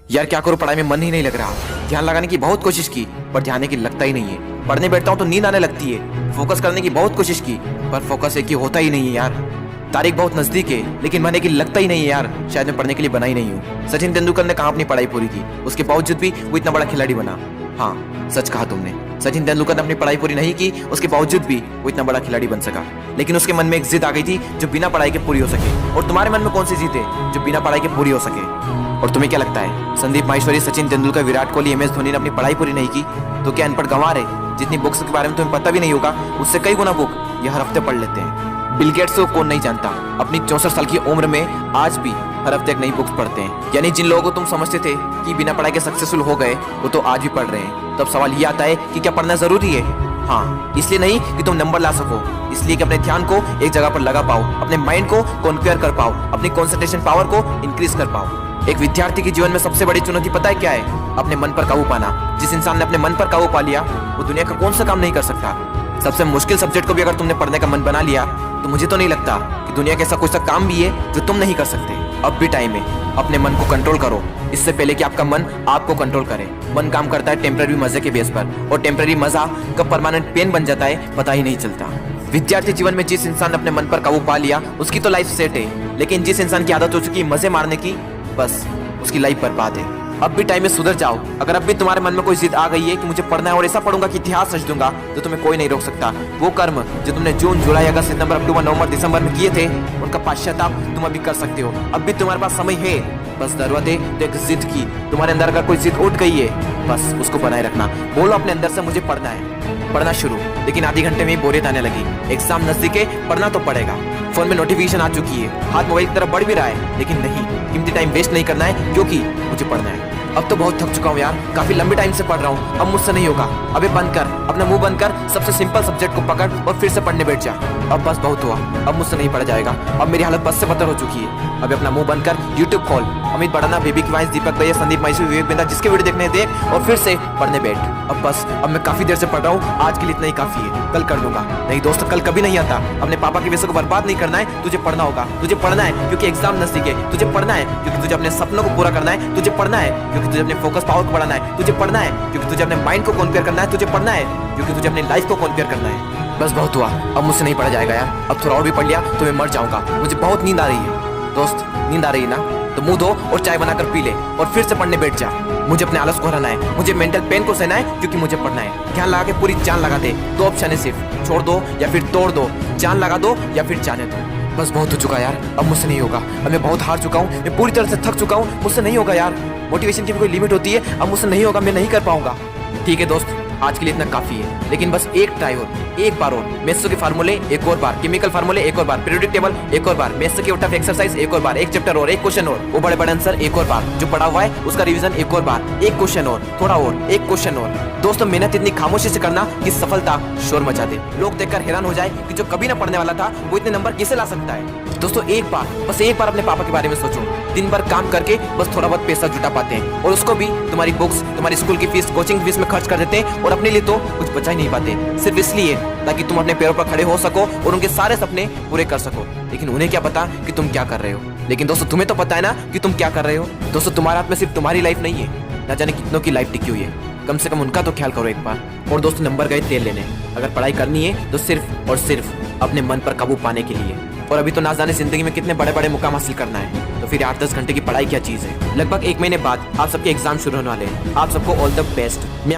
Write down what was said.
यार क्या करूं, पढ़ाई में मन ही नहीं लग रहा। ध्यान लगाने की बहुत कोशिश की पर ध्यान एक ही लगता ही नहीं है। पढ़ने बैठता हूं तो नींद आने लगती है। फोकस करने की बहुत कोशिश की पर फोकस एक ही होता ही नहीं है यार। तारीख बहुत नजदीक है लेकिन मन एक ही लगता ही नहीं है यार। शायद मैं पढ़ने के लिए बना ही नहीं हूँ। सचिन तेंदुलकर ने कहाँ अपनी पढ़ाई पूरी की, उसके बावजूद भी वो इतना बड़ा खिलाड़ी बना। हाँ सच कहा तुमने, सचिन तेंदुलकर ने अपनी पढ़ाई पूरी नहीं की, उसके बावजूद भी वो इतना बड़ा खिलाड़ी बन सका। लेकिन उसके मन में एक जिद आ गई थी जो बिना पढ़ाई के पूरी हो सके। और तुम्हारे मन में कौन सी जिद है जो बिना पढ़ाई के पूरी हो सके? और तुम्हें क्या लगता है संदीप माहेश्वरी, सचिन तेंदुलकर, विराट कोहली, MS धोनी ने अपनी पढ़ाई पूरी नहीं की तो क्या अनपढ़ गंवार है? जितनी बुक्स के बारे में तुम्हें पता भी नहीं होगा उससे कई गुना बुक ये हर हफ्ते पढ़ लेते हैं। बिल गेट्स को कौन नहीं जानता, अपनी 64 साल की उम्र में आज भी हर हफ्ते एक नई बुक्स पढ़ते हैं। यानी जिन लोगों को तुम समझते थे कि बिना पढ़ाई के सक्सेसफुल हो गए वो तो आज भी पढ़ रहे हैं। तब सवाल ये आता है कि क्या पढ़ना जरूरी है? हाँ, इसलिए नहीं कि तुम नंबर ला सको, इसलिए कि अपने ध्यान को एक जगह पर लगा पाओ, अपने माइंड को कॉन्क्वेयर कर पाओ, अपनी कॉन्सेंट्रेशन पावर को इंक्रीज कर पाओ। एक विद्यार्थी के जीवन में सबसे बड़ी चुनौती पता है क्या है? अपने मन पर काबू पाना। जिस इंसान ने अपने मन पर काबू पा लिया वो दुनिया का कौन सा काम नहीं कर सकता। सबसे मुश्किल सब्जेक्ट को भी अगर तुमने पढ़ने का मन बना लिया तो मुझे तो नहीं लगता कि दुनिया का ऐसा कुछ सा काम भी है जो तुम नहीं कर सकते। अब भी टाइम है, अपने मन को कंट्रोल करो इससे पहले कि आपका मन आपको कंट्रोल करे। मन काम करता है टेम्पररी मजे के बेस पर और टेम्पररी मजा कब परमानेंट पेन बन जाता है पता ही नहीं चलता। विद्यार्थी जीवन में जिस इंसान ने अपने मन पर काबू पा लिया उसकी तो लाइफ सेट है, लेकिन जिस इंसान की आदत हो चुकी है मजे मारने की, बस उसकी लाइफ बर्बाद है। अब भी टाइम में सुधर जाओ। अगर अब भी तुम्हारे मन में कोई जिद आ गई है कि मुझे पढ़ना है और ऐसा पढ़ूंगा कि इतिहास रच दूंगा तो तुम्हें कोई नहीं रोक सकता। वो कर्म जो तुमने जून, जुलाई, अगस्त, सितंबर, अक्टूबर, नवंबर, दिसंबर में किए थे उनका पश्चाताप तुम अभी कर सकते हो। अब भी तुम्हारे पास समय है, बस जरूरत है तो एक जिद की। तुम्हारे अंदर अगर कोई जिद उठ गई है बस उसको बनाए रखना। बोलो अपने अंदर से मुझे पढ़ना है, पढ़ना शुरू। लेकिन आधे घंटे में ही बोरियत आने लगी। एग्जाम नजदीक है, पढ़ना तो पड़ेगा। फोन में नोटिफिकेशन आ चुकी है, हाथ मोबाइल की तरफ बढ़ भी रहा है, लेकिन नहीं, कीमती टाइम वेस्ट नहीं करना है क्योंकि मुझे पढ़ना है। अब तो बहुत थक चुका हूँ यार, काफी लंबे टाइम से पढ़ रहा हूँ, अब मुझसे नहीं होगा। अबे बंद कर, अपना मुंह बंद कर, सबसे सिंपल सब्जेक्ट को पकड़ और फिर से पढ़ने बैठ जा। अब बस बहुत हुआ, अब मुझसे नहीं पढ़ा जाएगा। अब मेरी हालत बस से बदतर हो चुकी है। अब अपना मुंह बंद कर, यूट्यूब खोल, अमित बड़ाना, बेबी की वॉइस, दीपक भैया, संदीप माहेश्वरी, विवेक बिंदा, जिसके वीडियो देखने देख और फिर से पढ़ने बैठ। अब बस, अब मैं काफी देर से पढ़ रहा हूँ, आज के लिए इतना ही काफी है, कल कर लूंगा। नहीं दोस्त, कल कभी नहीं आता। अपने पापा के पैसे को बर्बाद नहीं करना है, तुझे पढ़ना होगा। तुझे पढ़ना है क्योंकि एग्जाम नजदीक है, तुझे पढ़ना है क्योंकि तुझे अपने सपनों को पूरा करना है, तुझे पढ़ना है क्योंकि तुझे अपने फोकस पावर को बढ़ाना है, तुझे पढ़ना है क्योंकि तुझे अपने माइंड को कॉन्क्वेयर करना है, तुझे पढ़ना है क्योंकि तुझे अपनी लाइफ को कॉन्क्वेयर करना है। बस बहुत हुआ, अब मुझसे नहीं पढ़ा जाएगा यार। अब थोड़ा और भी पढ़ लिया तो मैं मर जाऊंगा। मुझे बहुत नींद आ रही है। दोस्त, नींद आ रही है ना तो मुंह धो और चाय बनाकर पी ले और फिर से पढ़ने बैठ जा। मुझे अपने आलस को हराना है, मुझे मेंटल पेन को सहना है क्योंकि मुझे पढ़ना है। ध्यान लगा के पूरी जान लगा दे। दो ऑप्शन है सिर्फ, छोड़ दो या फिर तोड़ दो, जान लगा दो या फिर जाने दो। बस बहुत हो चुका यार, अब मुझसे नहीं होगा। अब मैं बहुत हार चुका हूँ, मैं पूरी तरह से थक चुका हूँ, मुझसे नहीं होगा यार। मोटिवेशन की भी कोई लिमिट होती है, अब मुझसे नहीं होगा, मैं नहीं कर पाऊंगा। ठीक है दोस्त, आज के लिए इतना काफी है, लेकिन बस एक ट्राई और, एक बार और। मैथ्स के फार्मूले एक और बार, केमिकल फार्मूले एक और बार, पीरियोडिक टेबल एक और बार, मैथ्स के उठा एक्सरसाइज एक और बार, एक चैप्टर और, एक क्वेश्चन और, वो बड़े बड़े आंसर एक और बार, जो पढ़ा हुआ है उसका रिवीजन एक और बार, एक क्वेश्चन और, थोड़ा और, एक क्वेश्चन और। दोस्तों, मेहनत इतनी खामोशी से करना कि सफलता शोर मचा दे, लोग देखकर हैरान हो जाए कि जो कभी ना पढ़ने वाला था वो इतने नंबर कैसे ला सकता है। दोस्तों, एक बार, बस एक बार अपने पापा के बारे में सोचो। दिन भर काम करके बस थोड़ा बहुत पैसा जुटा पाते हैं और उसको भी तुम्हारी बुक्स, तुम्हारी स्कूल की फीस, कोचिंग फीस में खर्च कर देते हैं और अपने लिए तो कुछ बचा ही नहीं पाते, सिर्फ इसलिए ताकि तुम अपने पैरों पर खड़े हो सको और उनके सारे सपने पूरे कर सको। लेकिन उन्हें क्या पता कि तुम क्या कर रहे हो। लेकिन दोस्तों, तुम्हें तो पता है ना कि तुम क्या कर रहे हो। दोस्तों, तुम्हारे हाथ में सिर्फ तुम्हारी लाइफ नहीं है, ना जाने कितनों की लाइफ टिकी हुई है। कम से कम उनका तो ख्याल करो एक बार। और दोस्तों, नंबर गए तेल लेने। अगर पढ़ाई करनी है तो सिर्फ और सिर्फ अपने मन पर काबू पाने के लिए। और अभी तो ना जाने जिंदगी में कितने बड़े बड़े मुकाम हासिल करना है, तो फिर 8-10 घंटे की पढ़ाई क्या चीज है। लगभग 1 महीने बाद आप सबके एग्जाम शुरू होने वाले हैं। आप सबको ऑल द बेस्ट।